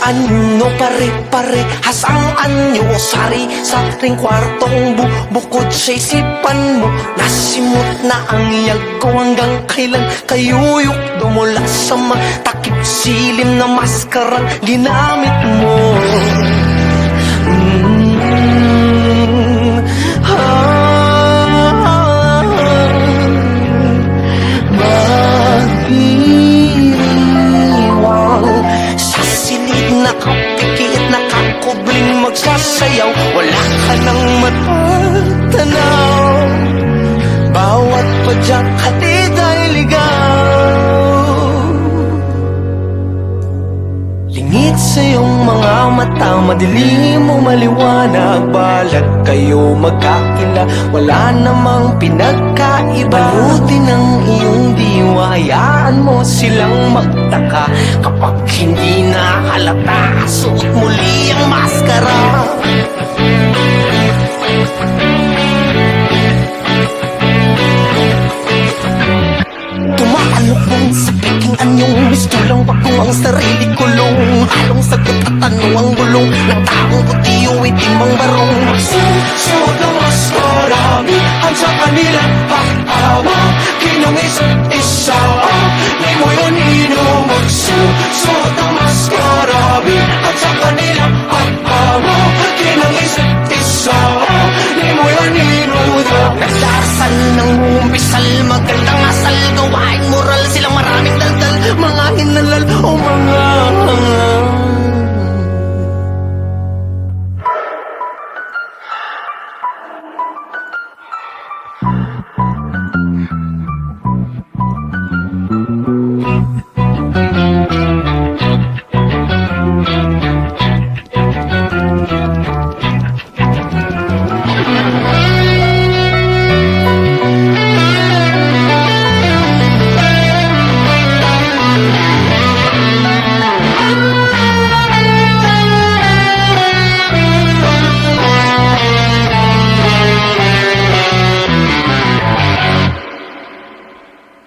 Ano pare-parehas ang anyo sari sa ring kwartong bukod sa isipan mo. Nasimot na ang yago hanggang kailan kayuyok dumula sa matakip silim na maskarang ginamit mo. Nakakubling magsasayaw, wala ka nang matatanaw. Bawat padyak hatid ay ligaw. Lingit sa iyong mga mata, madilim o maliwanag, balat kayo magkaila, wala namang pinagkaiba. Balutin ang iyong diwa, hayaan mo silang magtaka. Kapag hindi na halata, suot muli ang maskara. Tumatalokong sa peking anyong mistulang bagong ang sarili kulong. Halong sagot at tanong ang bulong ng taong puti o itim ang barong. Magsusuot ng mas maramihan sa kanilang pag-awa, kinangis isa di mo yun ino. Magsusuot ng mas maramihan sa kanilang pag-awa, kinangis isa di mo yun ino. Nagdarasal ng umpisal, magandang asal, gawaing moral, silang maraming daldal, mga hinalal o mga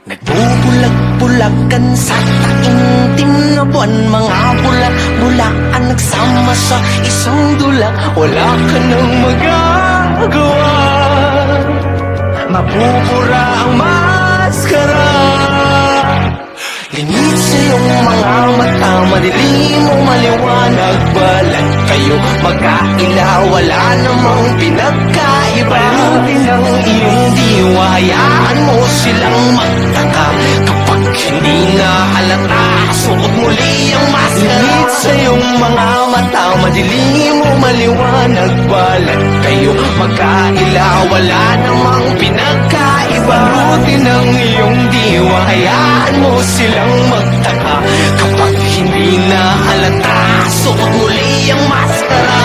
Nagbubulag-bulagan sa taimtim na buwan, mga bula-bulaan nagsama sa isang dula. Wala ka nang magagawa, mabubura ang maskara. Lingit sa iyong mga mata, madilim o maliwanag, balat kayo magkaila, wala namang pinagkaiba. Balutin ang iyong diwa, hayaan mo silang magtaka. Kapag hindi na halata, suot muli ang maskara. Lingit sa iyong mga mata, madilim o maliwanag, balat kayo magkaila, wala namang pinagkaiba. Balutin ang iyong diwa, hayaan mo silang magtaka. Kapag hindi na halata, suot muli ang maskara.